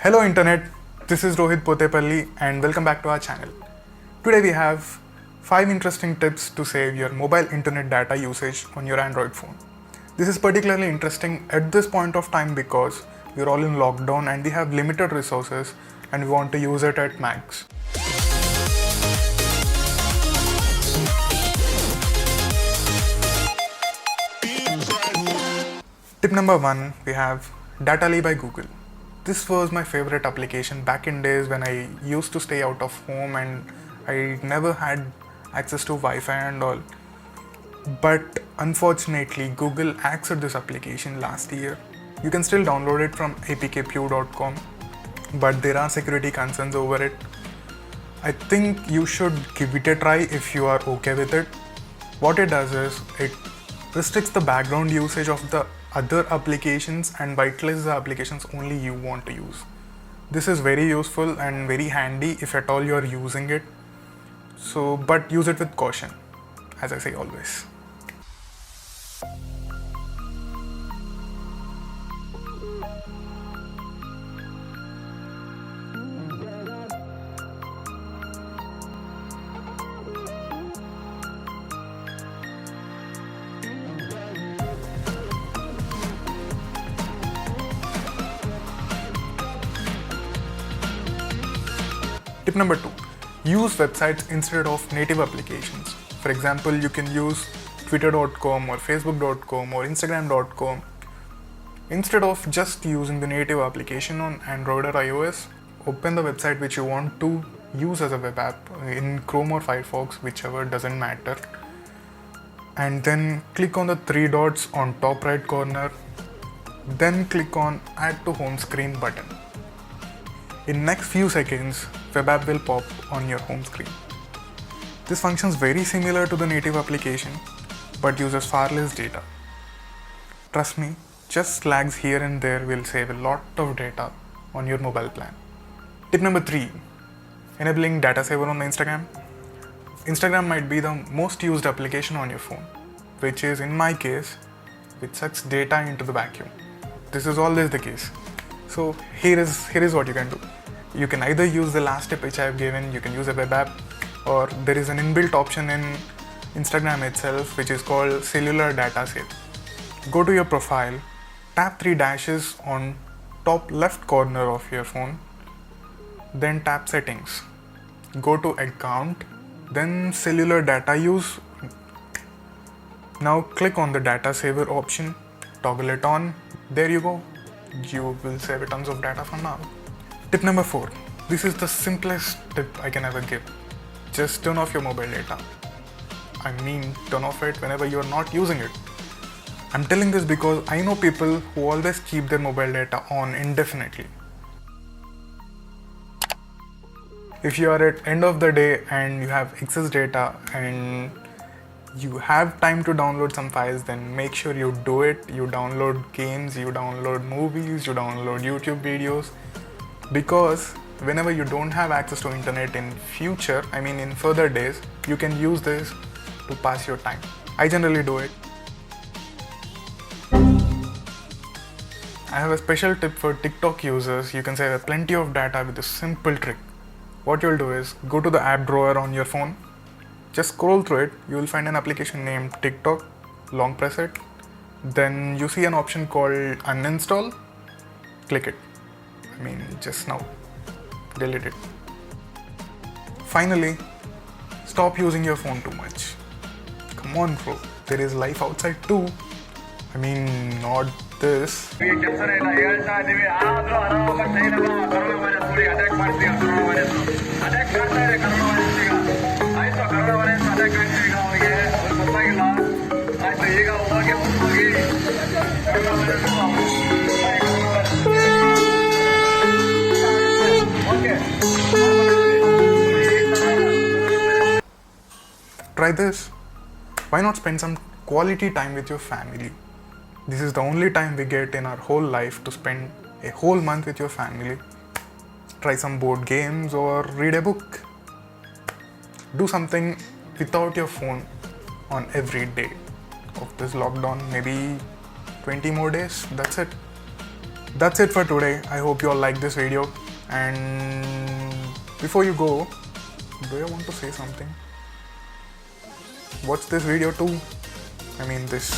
Hello Internet, this is Rohit Potepalli and welcome back to our channel. Today we have 5 interesting tips to save your mobile internet data usage on your Android phone. This is particularly interesting at this point of time because we're all in lockdown and we have limited resources and we want to use it at max. Tip number 1, we have Datally by Google. This was my favorite application back in days when I used to stay out of home and I never had access to Wi-Fi and all. But unfortunately, Google axed this application last year. You can still download it from apkpew.com, but there are security concerns over it. I think you should give it a try if you are okay with it. What it does is it restricts the background usage of the other applications and whitelists the applications only you want to use. This is very useful and very handy if at all you are using it. But use it with caution, as I say always. Tip number 2, use websites instead of native applications. For example, you can use twitter.com or facebook.com or instagram.com. Instead of just using the native application on Android or iOS, open the website which you want to use as a web app in Chrome or Firefox, whichever, doesn't matter. And then click on the 3 dots on top right corner. Then click on Add to Home Screen button. In next few seconds, web app will pop on your home screen. This functions very similar to the native application, but uses far less data. Trust me, just lags here and there will save a lot of data on your mobile plan. Tip number 3, enabling data saver on Instagram. Instagram might be the most used application on your phone, which is in my case, which sucks data into the vacuum. This is always the case. So here is what you can do. You can either use the last tip which I have given, you can use a web app, or there is an inbuilt option in Instagram itself which is called cellular data save. Go to your profile, tap 3 dashes on top left corner of your phone, then tap settings. Go to account, then cellular data use. Now click on the data saver option, toggle it on. There you go. You will save tons of data from now. Tip number 4. This is the simplest tip I can ever give. Just turn off your mobile data. I mean, turn off it whenever you are not using it. I'm telling this because I know people who always keep their mobile data on indefinitely. If you are at end of the day and you have excess data and you have time to download some files, then make sure you do it. You download games, you download movies, you download YouTube videos, because whenever you don't have access to internet in future, I mean in further days, you can use this to pass your time. I generally do it. I have a special tip for TikTok users. You can save plenty of data with a simple trick. What you'll do is go to the app drawer on your phone. Just scroll through it, you will find an application named TikTok, long press it, then you see an option called uninstall, click it. I mean just now, delete it. Finally, stop using your phone too much. Come on bro, there is life outside too. I mean not this. Try this. Why not spend some quality time with your family? This is the only time we get in our whole life to spend a whole month with your family. Try some board games or read a book. Do something without your phone on every day of this lockdown, maybe 20 more days, that's it. That's it for today. I hope you all like this video. And before you go, do you want to say something? Watch this video too. I mean this